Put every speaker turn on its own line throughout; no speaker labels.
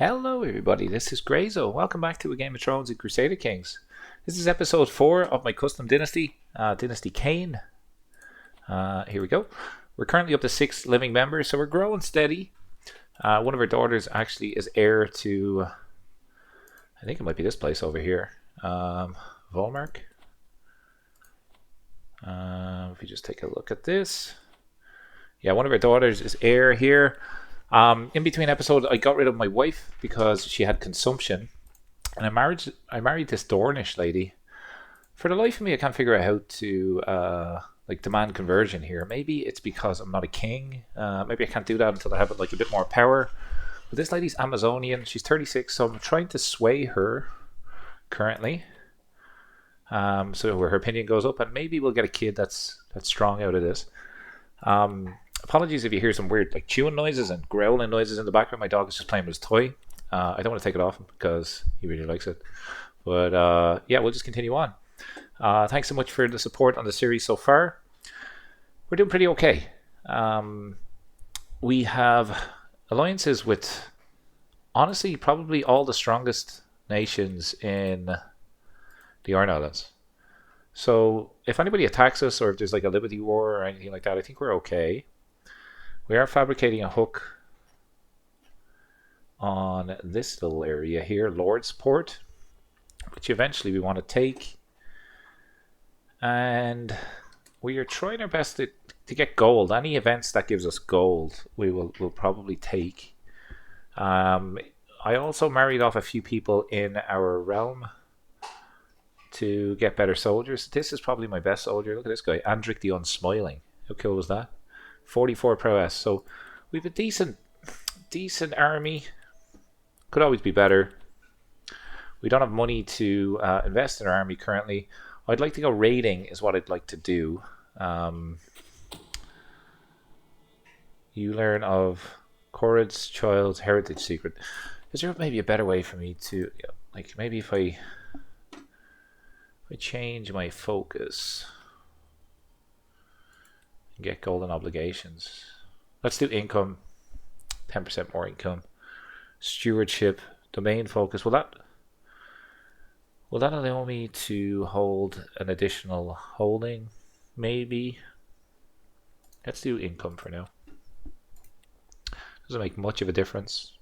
Hello everybody, this is Grayzo. Welcome back to a Game of Thrones and Crusader Kings. This is episode 4 of my custom Dynasty, Dynasty Kane. Here we go. We're currently up to 6 living members, so we're growing steady. One of our daughters actually is heir to, I think it might be this place over here, Volmark. If we just take a look at this. Yeah, one of our daughters is heir here. In between episodes, I got rid of my wife because she had consumption, and I married this Dornish lady. For the life of me, I can't figure out how to demand conversion here. Maybe it's because I'm not a king. Maybe I can't do that until I have a bit more power. But this lady's Amazonian. She's 36, so I'm trying to sway her currently. So where her opinion goes up, and maybe we'll get a kid that's strong out of this. Apologies if you hear some weird chewing noises and growling noises in the background. My dog is just playing with his toy. I don't want to take it off him because he really likes it. But yeah, we'll just continue on. Thanks so much for the support on the series so far. We're doing pretty okay. We have alliances with, honestly, probably all the strongest nations in the Iron Islands. So if anybody attacks us, or if there's a Liberty War or anything like that, I think we're okay. We are fabricating a hook on this little area here, Lord's Port, which eventually we want to take. And we are trying our best to get gold. Any events that gives us gold, we'll probably take. I also married off a few people in our realm to get better soldiers. This is probably my best soldier. Look at this guy, Andric the Unsmiling. How cool was that? 44 prowess. So we have a decent army. Could always be better. We don't have money to invest in our army currently. I'd like to go raiding is what I'd like to do. You learn of Corrid's child's heritage secret. Is there maybe a better way for me to, maybe if I change my focus and get golden obligations. Let's do income, 10% more income. Stewardship, domain focus. Will that allow me to hold an additional holding? Maybe. Let's do income for now. Doesn't make much of a difference.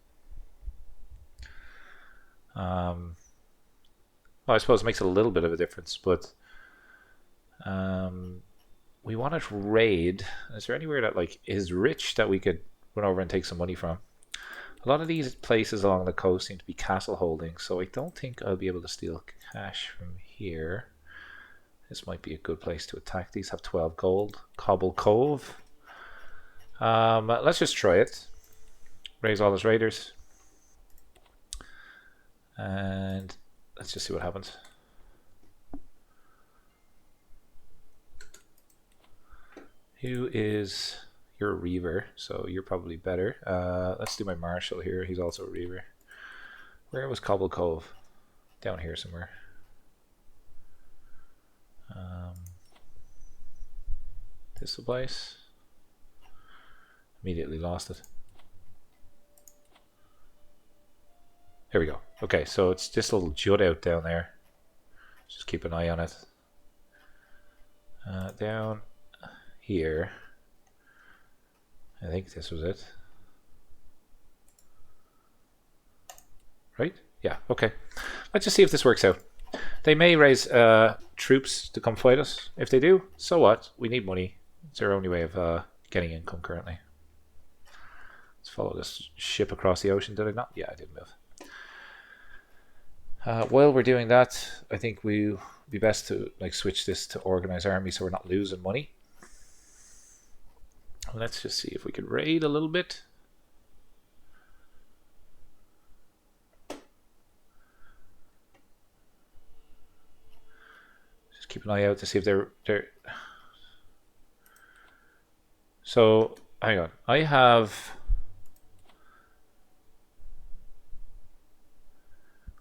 Well, I suppose it makes a little bit of a difference, but we want to raid. Is there anywhere that is rich that we could run over and take some money from? A lot of these places along the coast seem to be castle holdings, so I don't think I'll be able to steal cash from here. This might be a good place to attack. These have 12 gold. Cobble Cove. Let's just try it. Raise all his raiders. And let's just see what happens. Who is... You're a Reaver, so you're probably better. Let's do my Marshal here. He's also a Reaver. Where was Cobble Cove? Down here somewhere. This the place? Immediately lost it. There we go. Okay, so it's this little jut out down there. Just keep an eye on it. Down here. I think this was it. Right? Yeah, okay. Let's just see if this works out. They may raise troops to come fight us. If they do, so what? We need money. It's our only way of getting income currently. Let's follow this ship across the ocean. Did I not? Yeah, I did move. While we're doing that, I think we'll be best to switch this to organized army so we're not losing money. Let's just see if we could raid a little bit. Just keep an eye out to see if they're... So, hang on. I have...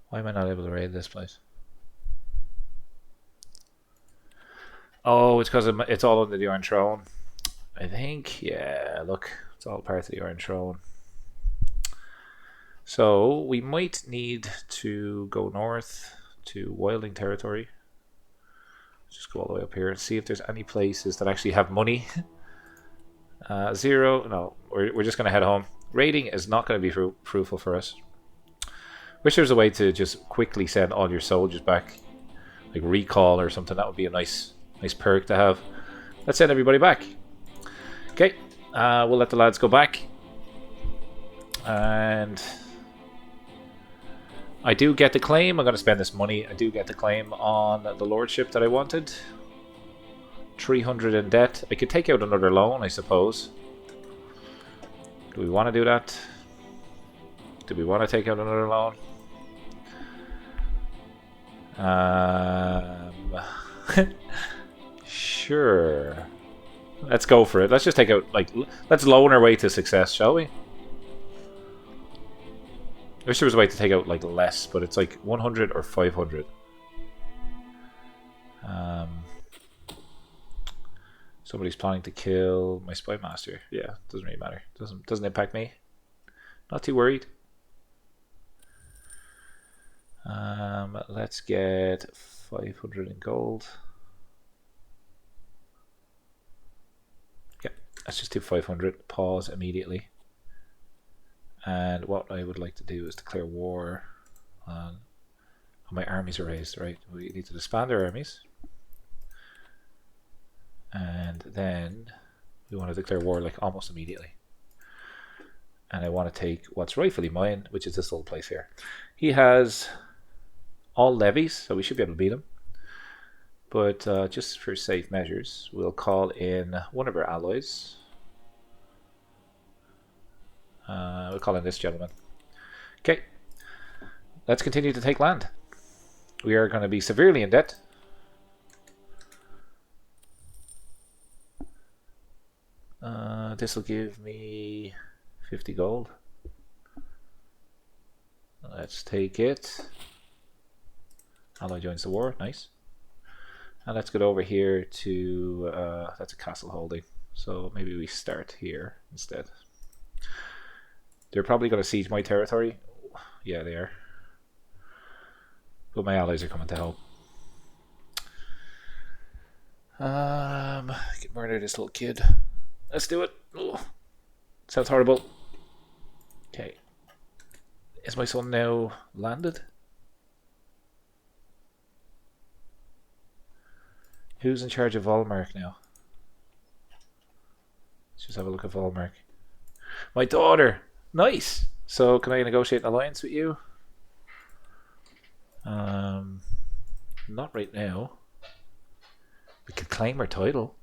Why am I not able to raid this place? Oh, it's because it's all under the Iron Throne. I think, yeah, look, it's all part of the Iron Throne. So we might need to go north to Wilding territory. Just go all the way up here and see if there's any places that actually have money. 0. No, we're just going to head home. Raiding is not going to be fruitful for us. Wish there was a way to just quickly send all your soldiers back. Like recall or something. That would be a nice perk to have. Let's send everybody back. Okay. We'll let the lads go back. And I do get the claim. I'm going to spend this money. I do get the claim on the lordship that I wanted. 300 in debt. I could take out another loan, I suppose. Do we want to do that? Do we want to take out another loan? Sure. Let's go for it. Let's just take out, like, let's loan our way to success, shall we? I wish there was a way to take out, like, less, but it's like 100 or 500. Somebody's planning to kill my spy master. Yeah, doesn't really matter. Doesn't impact me. Not too worried. Let's get 500 in gold. Yep, let's just do 500. Pause immediately. And what I would like to do is declare war on my armies are raised, right? We need to disband our armies. And then we want to declare war like almost immediately. And I want to take what's rightfully mine, which is this little place here. He has all levies, so we should be able to beat him. But just for safe measures, we'll call in one of our allies. We'll call in this gentleman. Okay, let's continue to take land. We are going to be severely in debt. This will give me 50 gold. Let's take it. Ally joins the war, nice. And let's get over here to, that's a castle holding. So maybe we start here instead. They're probably going to siege my territory. Yeah, they are. But my allies are coming to help. Get murder this little kid. Let's do it. Oh, sounds horrible. Okay. Is my son now landed? Who's in charge of Volmark now? Let's just have a look at Volmark. My daughter! Nice! So can I negotiate an alliance with you? Not right now. We could claim our title.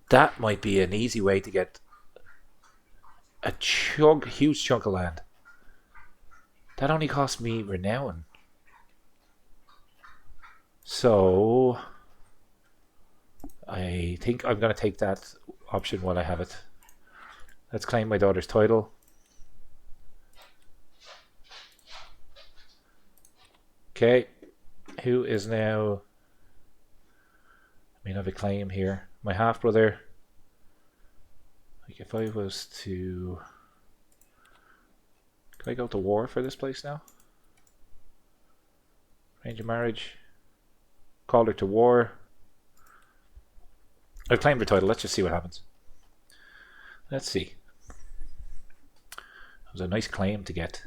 That might be an easy way to get a huge chunk of land. That only cost me renown. So I think I'm going to take that option while I have it. Let's claim my daughter's title. Okay, who is now... I mean, I have a claim here. My half-brother. Like if I was to... Can I go to war for this place now? Arrange a marriage. Call her to war. I've claimed her title. Let's just see what happens. Let's see. It was a nice claim to get.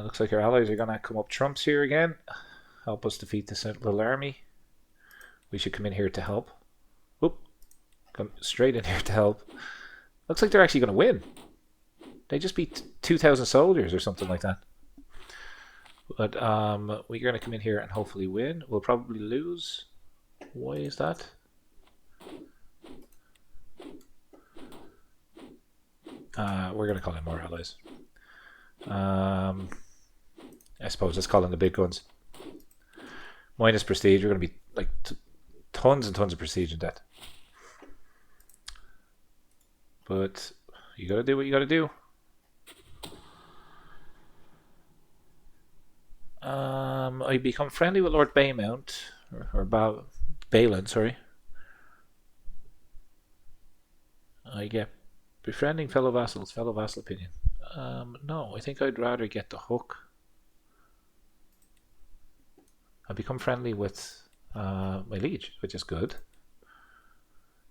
Looks like our allies are going to come up trumps here again. Help us defeat this little army. We should come in here to help. Oop. Come straight in here to help. Looks like they're actually going to win. They just beat 2,000 soldiers or something like that. But we're going to come in here and hopefully win. We'll probably lose. Why is that? We're going to call in more allies. I suppose let's call in the big guns. Minus prestige. We're going to be like tons and tons of prestige in debt. But you got to do what you got to do. I become friendly with Lord Baymount. or Balin, sorry. I get befriending fellow vassals, fellow vassal opinion. No, I think I'd rather get the hook. I become friendly with my liege, which is good.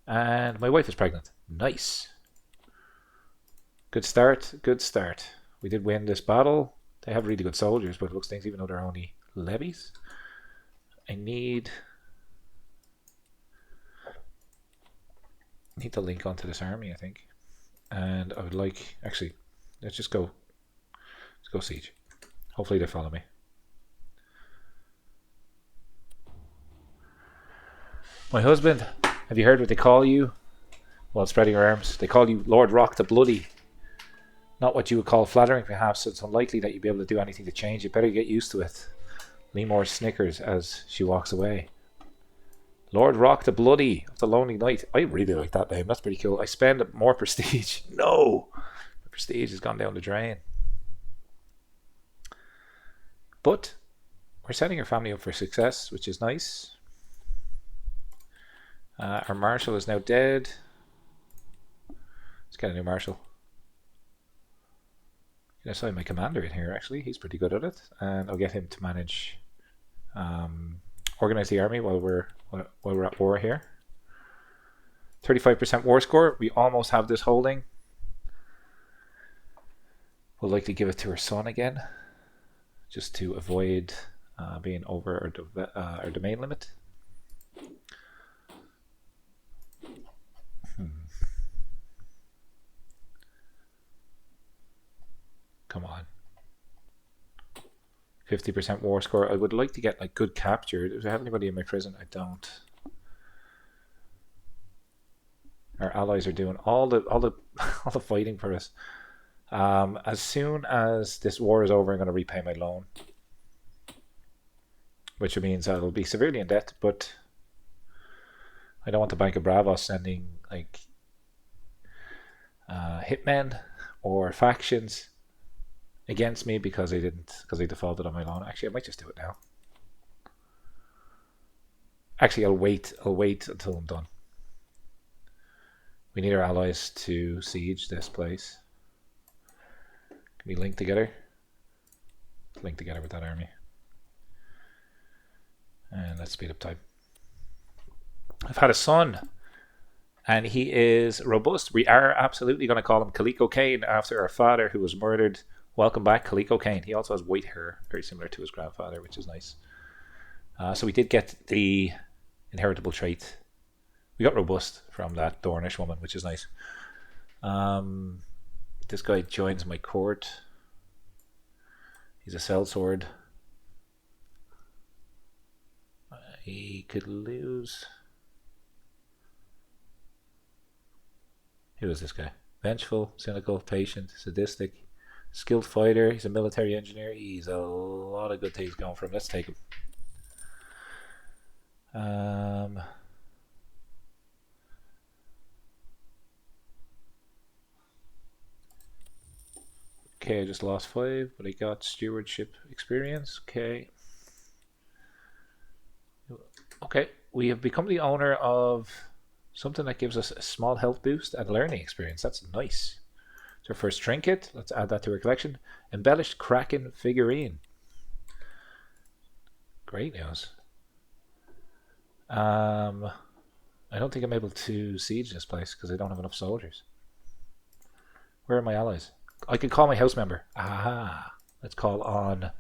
And my wife is pregnant. Nice. Good start, good start. We did win this battle. They have really good soldiers, but it looks things even though they're only levies. I need to link onto this army, I think. And I would like, actually, let's go siege. Hopefully they follow me. My husband, have you heard what they call you while spreading your arms? They call you Lord Rock the Bloody. Not what you would call flattering, perhaps. So it's unlikely that you'd be able to do anything to change it. Better get used to it. Lemore snickers as she walks away. Lord Rock the Bloody of the Lonely Light. I really like that name. That's pretty cool. I spend more prestige. No! My prestige has gone down the drain. But we're setting our family up for success, which is nice. Our marshal is now dead. Let's get a new marshal. I assign my commander in here, actually. He's pretty good at it. And I'll get him to manage, organize the army while we're at war here. 35% war score. We almost have this holding. We'll likely give it to her son again, just to avoid being over our domain limit. Come on. 50% war score. I would like to get like good capture. Do I have anybody in my prison? I don't. Our allies are doing all the all the fighting for us. As soon as this war is over, I'm going to repay my loan, which means I'll be severely in debt. But I don't want the Bank of Bravos sending like hitmen or factions against me because they defaulted on my loan. Actually, I might just do it now. Actually, I'll wait until I'm done. We need our allies to siege this place. Can we link together? Link together with that army. And let's speed up time. I've had a son, and he is robust. We are absolutely going to call him Calico Kane after our father who was murdered. Welcome back, Calico Kane. He also has white hair, very similar to his grandfather, which is nice. So we did get the inheritable trait. We got robust from that Dornish woman, which is nice. This guy joins my court. He's a sellsword. He could lose. Who is this guy? Vengeful, cynical, patient, sadistic. Skilled fighter. He's a military engineer. He's a lot of good things going for him. Let's take him. Okay, I just lost 5, but I got stewardship experience. Okay. Okay, we have become the owner of something that gives us a small health boost and learning experience. That's nice. It's our first trinket. Let's add that to our collection. Embellished Kraken figurine. Great news. I don't think I'm able to siege this place because I don't have enough soldiers. Where are my allies? I could call my house member. Aha. Let's call on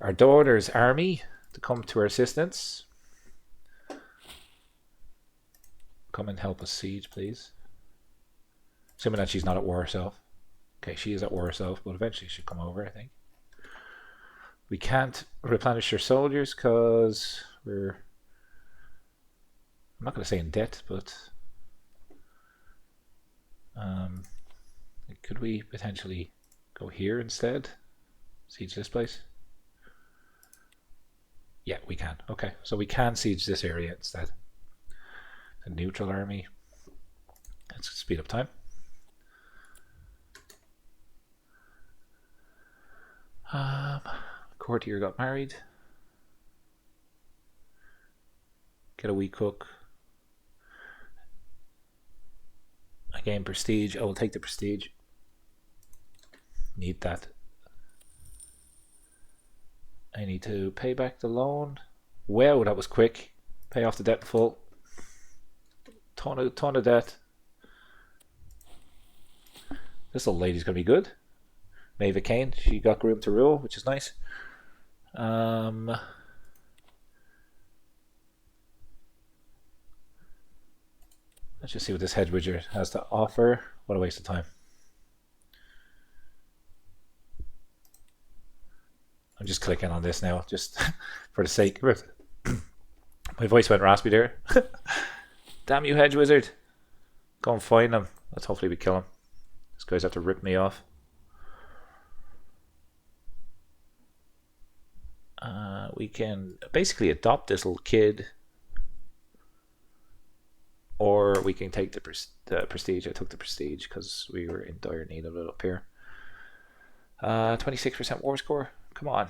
our daughter's army to come to our assistance. Come and help us siege, please. Assuming that she's not at war herself. Okay, she is at war herself, but eventually she'll come over, I think. We can't replenish her soldiers because we're... I'm not going to say in debt, but... could we potentially go here instead? Siege this place? Yeah, we can. Okay, so we can siege this area instead. A neutral army. Let's speed up time. Courtier got married. Get a wee cook. I gain prestige. I will take the prestige. Need that. I need to pay back the loan. Wow, that was quick. Pay off the debt in full. Ton of debt. This old lady's gonna be good. Maeve Kane, she got groomed to rule, which is nice. Let's just see what this hedge wizard has to offer. What a waste of time. I'm just clicking on this now, just for the sake of it. My voice went raspy there. Damn you, hedge wizard. Go and find him. Let's hopefully we kill him. This guy's have to rip me off. We can basically adopt this little kid. Or we can take the prestige. I took the prestige because we were in dire need of it up here. 26% war score. Come on.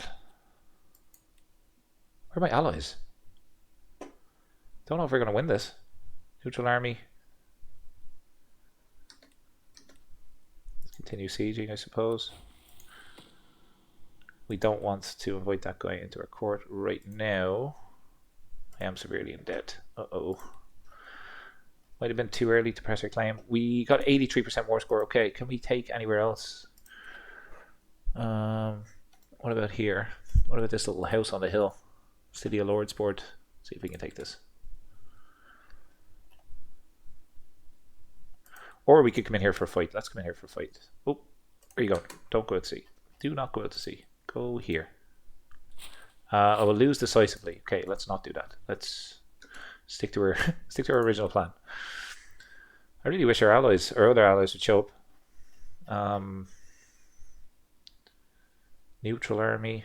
Where are my allies? Don't know if we're going to win this. Neutral army. Let's continue sieging, I suppose. We don't want to invite that guy into our court right now. I am severely in debt. Uh-oh. Might have been too early to press our claim. We got 83% war score. Okay, can we take anywhere else? What about here? What about this little house on the hill? City of Lordsport. See if we can take this. Or we could come in here for a fight. Let's come in here for a fight. Oh, where you go? Don't go out to sea. Do not go out to sea. Go here. I will lose decisively. Okay, let's not do that. Let's stick to our stick to our original plan. I really wish our allies, or other allies, would show up. Neutral army.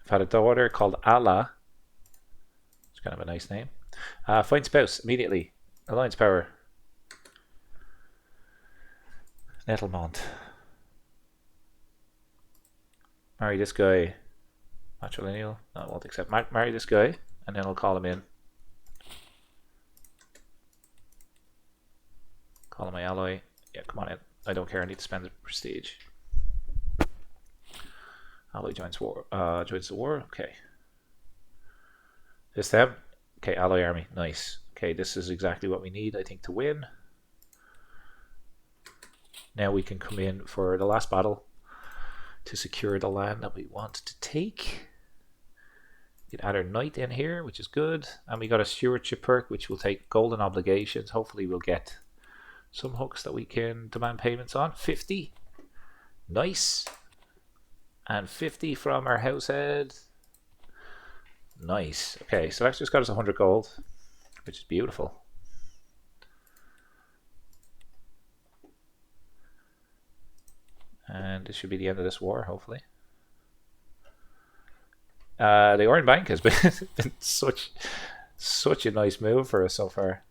I've had a daughter called Allah. It's kind of a nice name. Find spouse immediately. Alliance power. Nettlemont. Marry this guy. Matrilineal. No, I won't accept. Marry this guy, and then I'll call him in. Call him my ally. Yeah, come on in. I don't care. I need to spend the prestige. Ally joins war. Joins the war. Okay. This them. Okay, ally army. Nice. Okay, this is exactly what we need, I think, to win. Now we can come in for the last battle to secure the land that we want to take. We can add our knight in here, which is good. And we got a stewardship perk, which will take golden obligations. Hopefully we'll get some hooks that we can demand payments on. 50. Nice. And 50 from our house head. Nice. Okay, so that's just got us 100 gold, which is beautiful. And this should be the end of this war, hopefully. The Iron Bank has been such a nice move for us so far.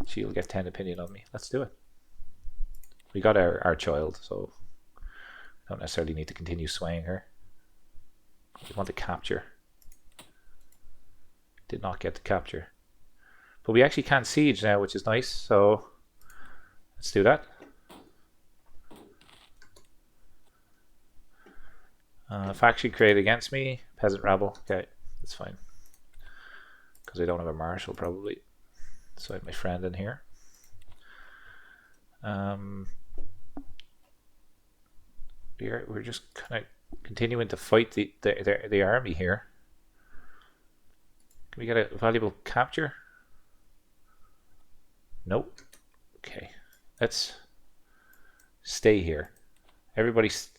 She'll get 10 opinion on me. Let's do it. We got our child, so don't necessarily need to continue swaying her. We want to capture. Did not get to capture. But we actually can siege now, which is nice, so let's do that. Faction created against me. Peasant rabble. Okay, that's fine. Because I don't have a marshal, probably. So I have my friend in here. We're just kind of continuing to fight the army here. Can we get a valuable capture? Nope. Okay, let's stay here. Everybody's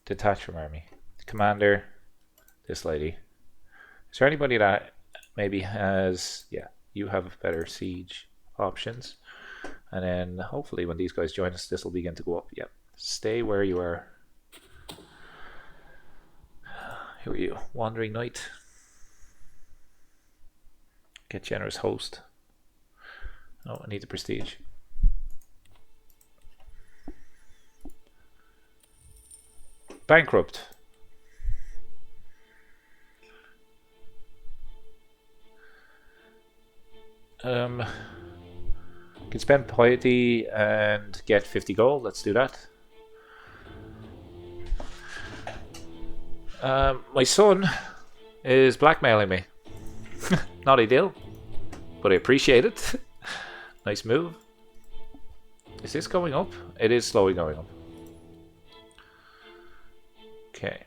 detached from army. The commander, this lady. Is there anybody that maybe has, yeah, you have better siege options, and then hopefully when these guys join us this will begin to go up. Yep, stay where you are. Who are you? Wandering Knight. Get generous host. Oh, I need the prestige. Bankrupt. Can spend piety and get 50 gold. Let's do that. My son is blackmailing me. Not ideal, but I appreciate it. Nice move. Is this going up? It is slowly going up. Okay.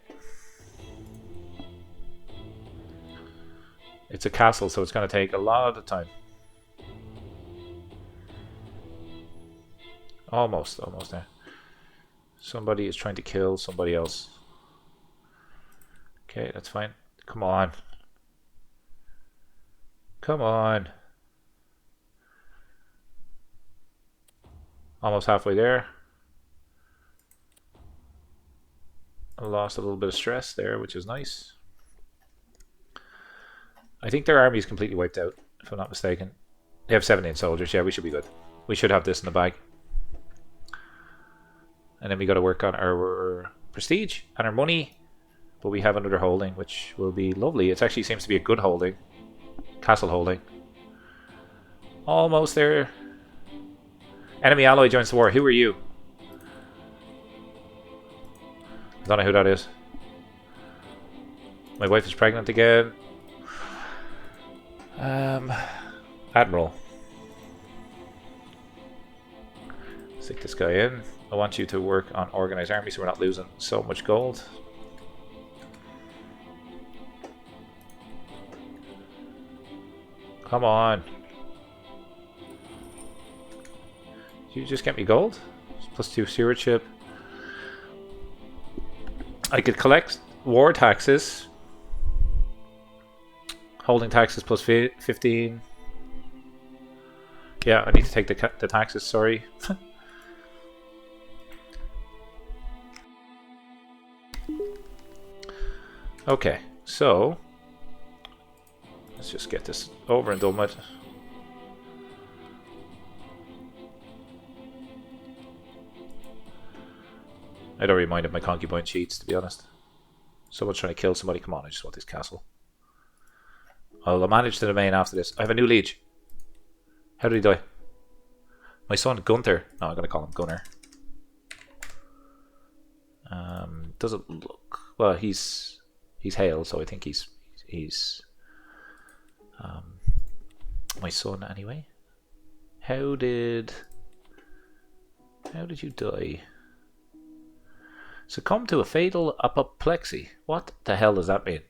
It's a castle, so it's going to take a lot of time. Almost there. Somebody is trying to kill somebody else. Okay, that's fine. Come on. Come on. Almost halfway there. I lost a little bit of stress there, which is nice. I think their army is completely wiped out, if I'm not mistaken. They have 17 soldiers. Yeah, we should be good. We should have this in the bag. And then we got to work on our prestige and our money. But we have another holding, which will be lovely. It actually seems to be a good holding. Castle holding. Almost there. Enemy ally joins the war. Who are you? I don't know who that is. My wife is pregnant again. Admiral. Stick this guy in. I want you to work on organized army so we're not losing so much gold. Come on. Did you just get me gold? +2 stewardship. I could collect war taxes. Holding taxes +15. Yeah, I need to take the taxes, sorry. Okay, so let's just get this over and done with. I don't really mind if my concubine cheats, to be honest. Someone's trying to kill somebody. Come on, I just want this castle. I'll manage to remain after this. I have a new liege. How did he die? My son Gunther. No, I'm going to call him Gunner. Doesn't look... Well, he's Hale, so I think he's my son anyway. How did you die? Succumb to a fatal apoplexy. What the hell does that mean?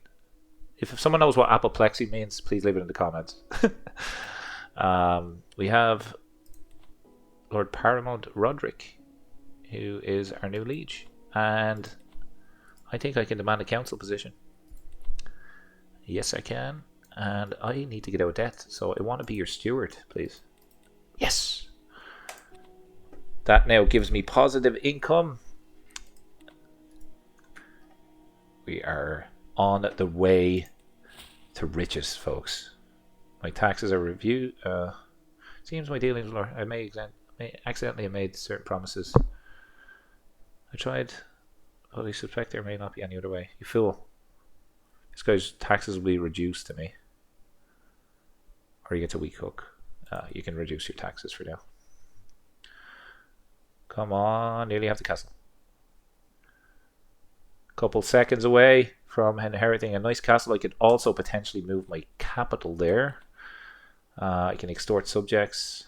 If someone knows what apoplexy means, please leave it in the comments. We have Lord Paramount Roderick, who is our new liege, and I think I can demand a council position. Yes, I can, and I need to get out of debt, so I want to be your steward, please. Yes! That now gives me positive income. We are on the way to riches, folks. My taxes are reviewed. Seems my dealings were... I may accidentally have made certain promises. I tried... But I suspect there may not be any other way. You fool. This guy's taxes will be reduced to me. Or you get a weak hook. You can reduce your taxes for now. Come on, nearly have the castle. Couple seconds away from inheriting a nice castle. I could also potentially move my capital there. I can extort subjects.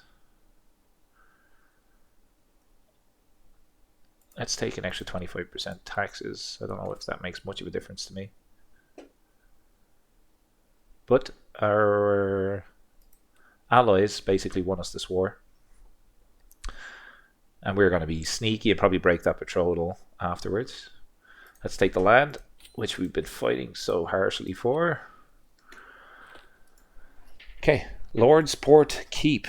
Let's take an extra 25% taxes. I don't know if that makes much of a difference to me. But our allies basically won us this war. And we're going to be sneaky and probably break that betrothal afterwards. Let's take the land, which we've been fighting so harshly for. Okay, Lordsport Keep.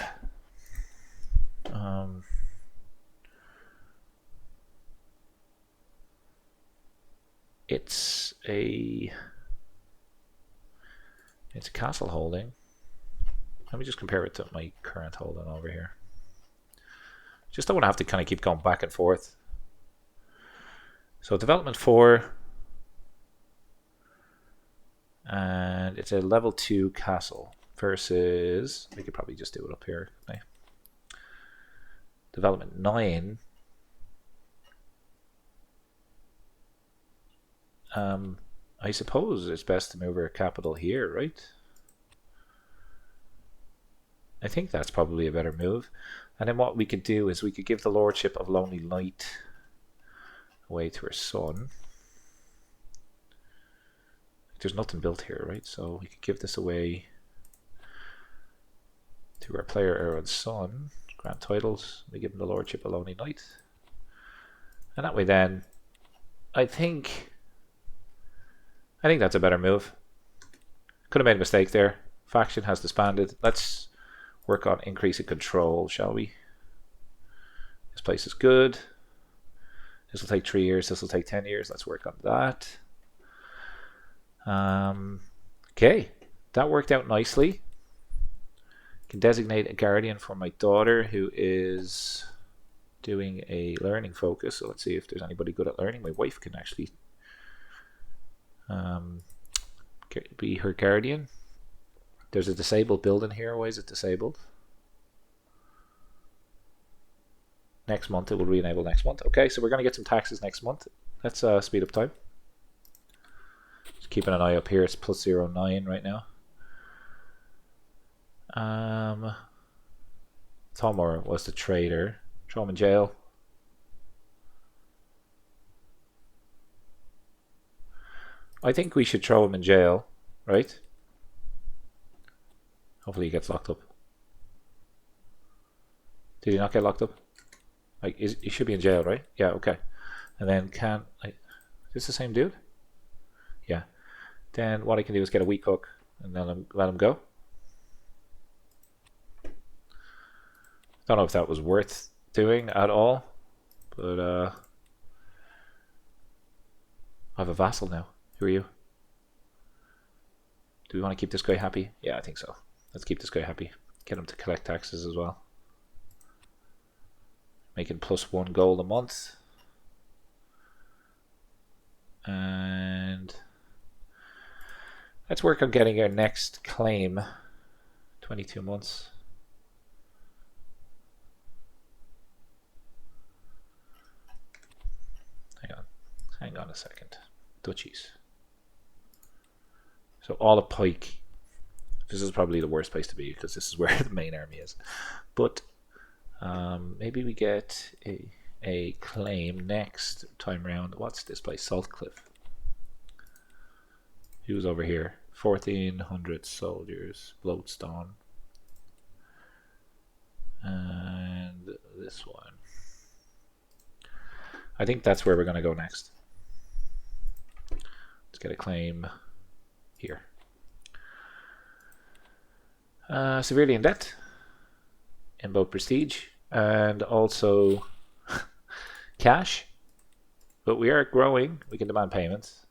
It's a castle holding. Let me just compare it to my current holding over here. Just don't want to have to kind of keep going back and forth. So development 4, and it's a level 2 castle. versus, we could probably just do it up here. Okay. Development 9. I suppose it's best to move our capital here, right? I think that's probably a better move. And then what we could do is we could give the Lordship of Lonely Light away to her son. There's nothing built here, right? So we could give this away to our player Aaron's son. Grant titles. We give him the Lordship of Lonely Light. And that way then, I think that's a better move. Could have made a mistake there. Faction has disbanded. Let's work on increasing control, shall we? This place is good. This will take 3 years. This will take 10 years. Let's work on that. Okay, that worked out nicely. Can designate a guardian for my daughter who is doing a learning focus. So let's see if there's anybody good at learning. My wife can actually be her guardian. There's a disabled building here. Why is it disabled? Next month it will re-enable next month. Okay, so we're going to get some taxes next month. Let's speed up time. Just keeping an eye up here. It's plus 0.9 right now. Tomor was the trader. Throw him in jail. I think we should throw him in jail, right? Hopefully he gets locked up. Did he not get locked up? Like, he should be in jail, right? Yeah, okay. And then is this the same dude? Yeah. Then what I can do is get a weak hook and then let him go. Don't know if that was worth doing at all, but I have a vassal now. Who are you? Do we want to keep this guy happy? Yeah, I think so. Let's keep this guy happy. Get him to collect taxes as well. Making +1 gold a month. And let's work on getting our next claim. 22 months. Hang on a second. Duchies. So all of Pike. This is probably the worst place to be because this is where the main army is. But maybe we get a claim next time round. What's this place? Saltcliffe. Who's over here? 1,400 soldiers. Bloatstone. And this one. I think that's where we're going to go next. Let's get a claim here. Severely in debt. In both prestige and also cash. But we are growing. We can demand payments.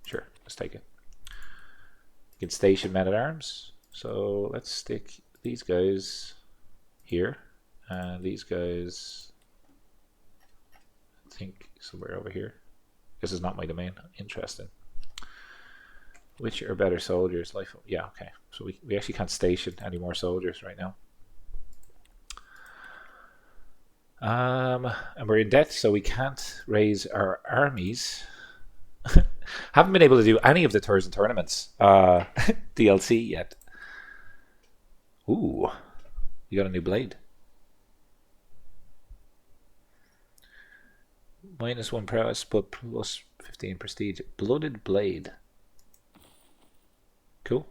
Sure, let's take it. You can station men at arms. So let's stick these guys here. And these guys, I think, somewhere over here. This is not my domain. Interesting. Which are better soldiers? Life. Yeah, okay. So we actually can't station any more soldiers right now. And we're in debt, so we can't raise our armies. Haven't been able to do any of the tours and tournaments DLC yet. Ooh, you got a new blade. -1 prowess, but plus 15 prestige. Blooded blade. Cool.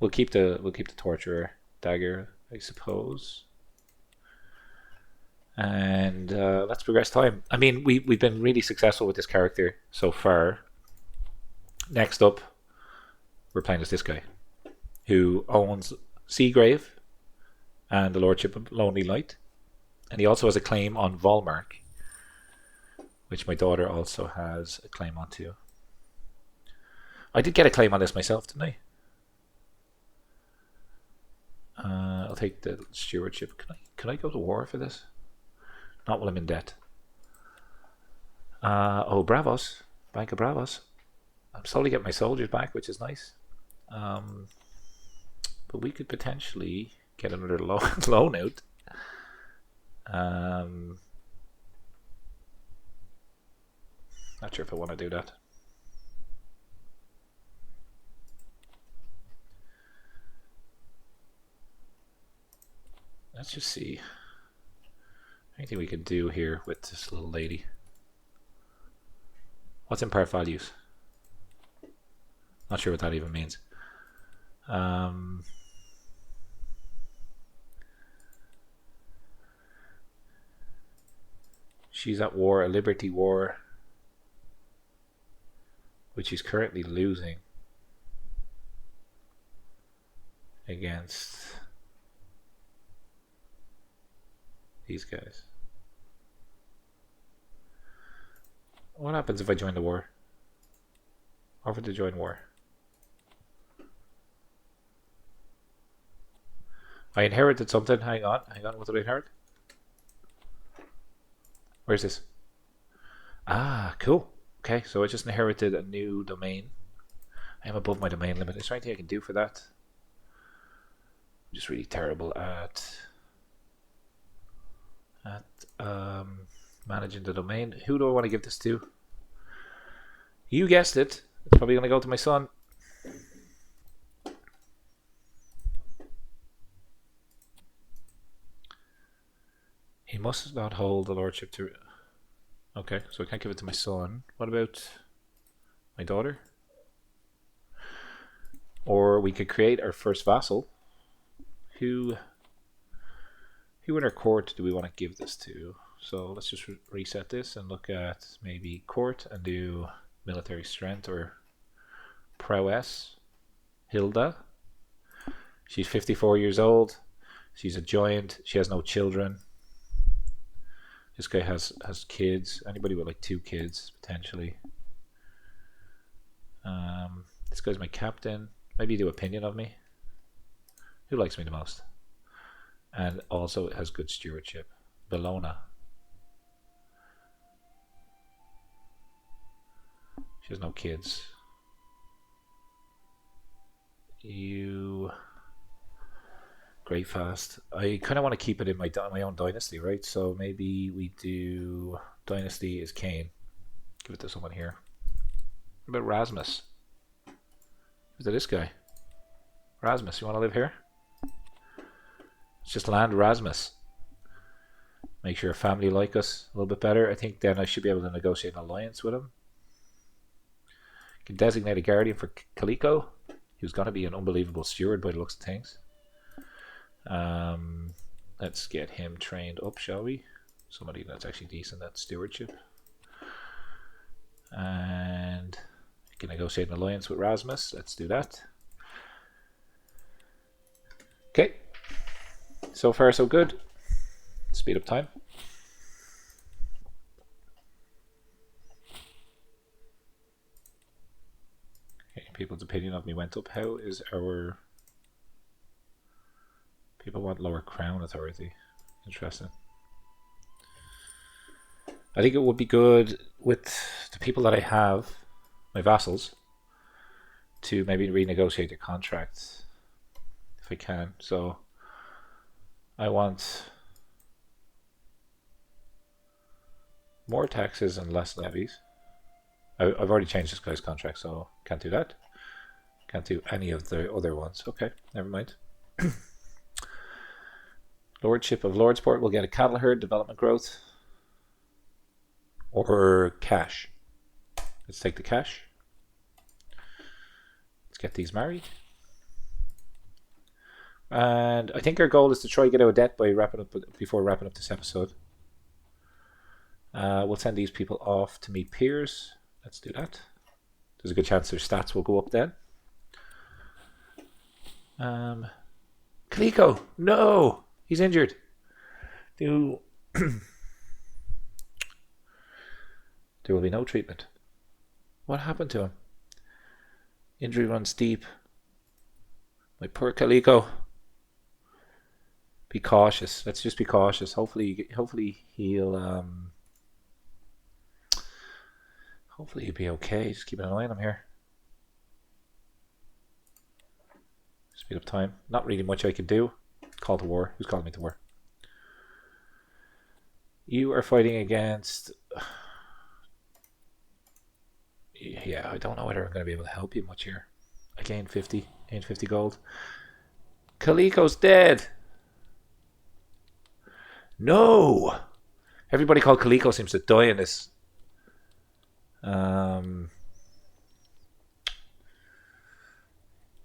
We'll keep the torturer dagger, I suppose. And let's progress time. I mean, we've been really successful with this character so far. Next up, we're playing as this guy, who owns Seagrave and the Lordship of Lonely Light. And he also has a claim on Volmark, which my daughter also has a claim on too. I did get a claim on this myself, didn't I? I'll take the stewardship. Can I go to war for this? Not while I'm in debt. Oh, Bravos. Bank of Bravos. I'm slowly getting my soldiers back, which is nice. But we could potentially get another loan out. Not sure if I want to do that. Let's just see anything we can do here with this little lady. What's impart values? Not sure what that even means. She's at war, a liberty war, which she's currently losing against these guys. What happens if I join the war? Offer to join war. I inherited something. Hang on. What did I inherit? Where's this? Ah, cool. Okay, so I just inherited a new domain. I am above my domain limit. Is there anything I can do for that? I'm just really terrible at managing the domain. Who do I want to give this to? You guessed it. It's probably going to go to my son. He must not hold the lordship to... Okay, so I can't give it to my son. What about my daughter? Or we could create our first vassal. Who in our court do we want to give this to? So let's just reset this and look at maybe court and do military strength or prowess. Hilda. She's 54 years old. She's a giant. She has no children. This guy has kids. Anybody with like 2 kids potentially. This guy's my captain. Maybe do opinion of me. Who likes me the most? And also it has good stewardship. Bellona. She has no kids. You... Great fast. I kind of want to keep it in my own dynasty, right? So maybe we do dynasty is Kane. Give it to someone here. What about Rasmus? Who's this guy? Rasmus, you want to live here? Let's just land Rasmus. Make sure family like us a little bit better. I think then I should be able to negotiate an alliance with him. Can designate a guardian for Calico. Who's going to be an unbelievable steward by the looks of things. Let's get him trained up, shall we? Somebody that's actually decent at stewardship. And you can negotiate an alliance with Rasmus. Let's do that. Okay. So far so good. Speed up time. Okay, people's opinion of me went up. How is our... People want lower crown authority. Interesting. I think it would be good with the people that I have, my vassals, to maybe renegotiate their contracts if I can. So I want more taxes and less levies. I've already changed this guy's contract, so can't do that. Can't do any of the other ones. Okay, never mind. Lordship of Lordsport will get a cattle herd, development growth, or cash. Let's take the cash. Let's get these married. And I think our goal is to try to get out of debt by before wrapping up this episode. We'll send these people off to meet peers. Let's do that. There's a good chance their stats will go up then. Calico, no! He's injured. There will be no treatment. What happened to him? Injury runs deep. My poor Calico. Be cautious. Let's just be cautious. Hopefully he'll hopefully he'll be okay. Just keeping an eye on him here. Speed up time. Not really much I can do. Call to war. Who's calling me to war? You are fighting against... Yeah, I don't know whether I'm going to be able to help you much here. I gained 50 gold. Calico's dead. No! Everybody called Calico seems to die in this.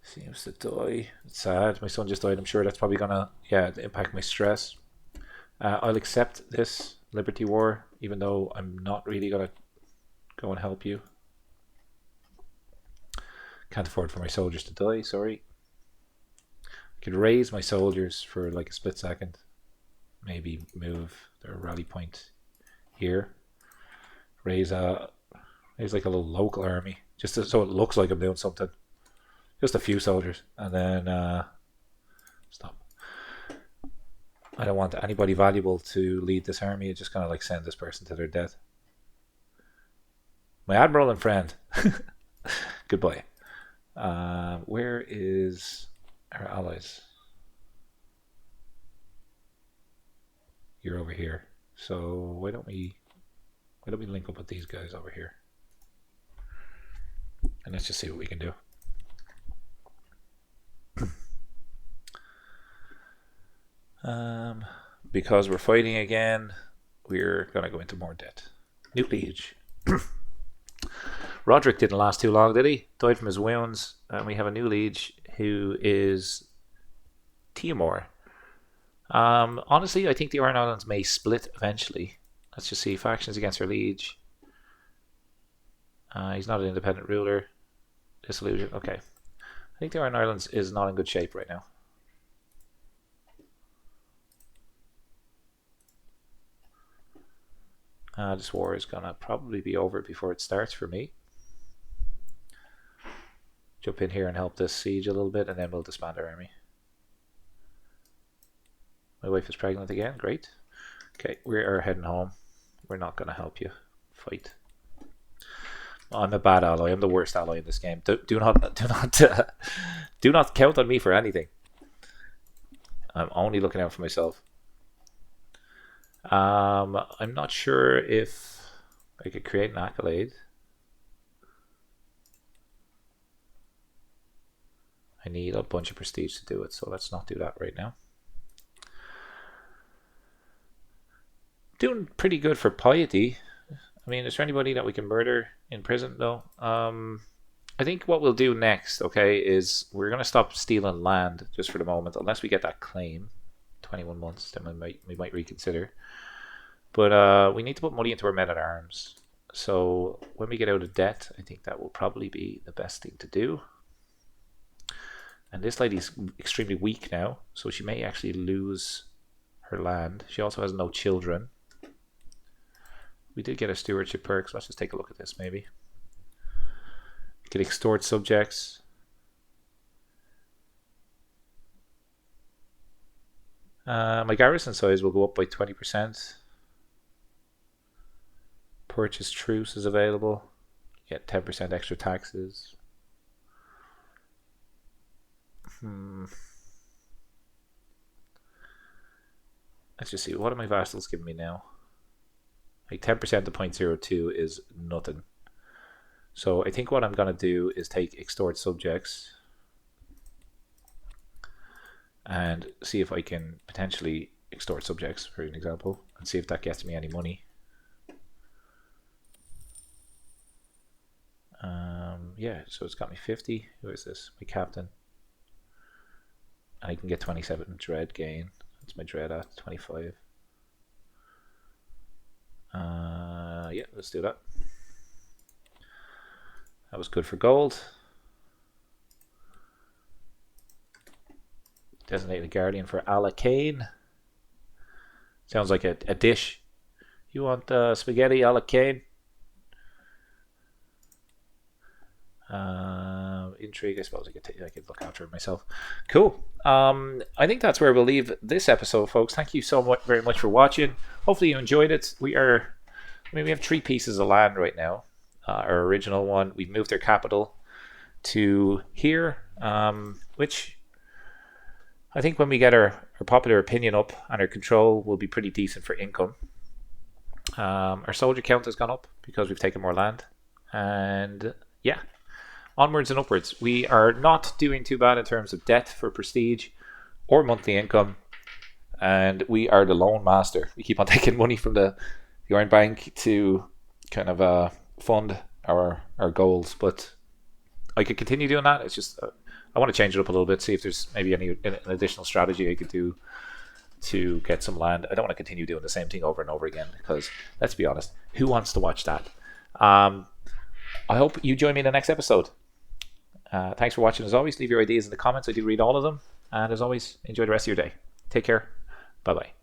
Seems to die. It's sad. My son just died. I'm sure that's probably gonna impact my stress. I'll accept this Liberty War, even though I'm not really gonna go and help you. Can't afford for my soldiers to die. Sorry. I could raise my soldiers for like a split second. Maybe move their rally point here. Raise like a little local army, just so it looks like I'm doing something. Just a few soldiers, and then stop. I don't want anybody valuable to lead this army. It's just gonna like send this person to their death. My admiral and friend. Goodbye. Where is our allies? You're over here. So why don't we link up with these guys over here? And let's just see what we can do. Because we're fighting again, we're gonna go into more debt. New liege. Roderick didn't last too long, did he? Died from his wounds, and we have a new liege who is Timor. Honestly, I think the Iron Islands may split eventually. Let's just see. Factions against our liege. He's not an independent ruler. Disillusion. Okay. I think the Iron Islands is not in good shape right now. This war is gonna probably be over before it starts for me. Jump in here and help this siege a little bit, and then we'll disband our army. My wife is pregnant again. Great. Okay, we are heading home. We're not gonna help you fight. I'm a bad ally. I'm the worst ally in this game. Do not count on me for anything. I'm only looking out for myself. I'm not sure if I could create an accolade. I need a bunch of prestige to do it, so let's not do that right now. Doing pretty good for piety. I mean, is there anybody that we can murder in prison? No. I think what we'll do next, okay, is we're going to stop stealing land just for the moment, unless we get that claim. 21 months, then we might reconsider. But we need to put money into our men-at-arms. So when we get out of debt, I think that will probably be the best thing to do. And this lady's extremely weak now, so she may actually lose her land. She also has no children. We did get a stewardship perk, so let's just take a look at this maybe. We could extort subjects. My garrison size will go up by 20%. Purchase truce is available. Get 10% extra taxes. Let's just see. What are my vassals giving me now? Like 10% to 0.02 is nothing. So I think what I'm going to do is take extort subjects and see if I can potentially extort subjects, for an example, and see if that gets me any money. Yeah, so it's got me 50. Who is this? My captain. And I can get 27 dread gain. That's my dread at 25. Yeah, let's do that. That was good for gold. Designated guardian for Kane. Sounds like a dish. You want spaghetti Kane? Intrigue, I suppose I could look after it myself. Cool. I think that's where we'll leave this episode, folks. Thank you so much, very much for watching. Hopefully you enjoyed it. We have 3 pieces of land right now. Our original one, we've moved their capital to here, which I think when we get our popular opinion up and our control will be pretty decent for income. Our soldier count has gone up because we've taken more land. And yeah, onwards and upwards. We are not doing too bad in terms of debt for prestige or monthly income. And we are the loan master. We keep on taking money from the Iron Bank to kind of fund our goals. But I could continue doing that. It's just I want to change it up a little bit, see if there's maybe an additional strategy I could do to get some land. I don't want to continue doing the same thing over and over again because, let's be honest, who wants to watch that? I hope you join me in the next episode. Thanks for watching. As always, leave your ideas in the comments. I do read all of them. And as always, enjoy the rest of your day. Take care. Bye-bye.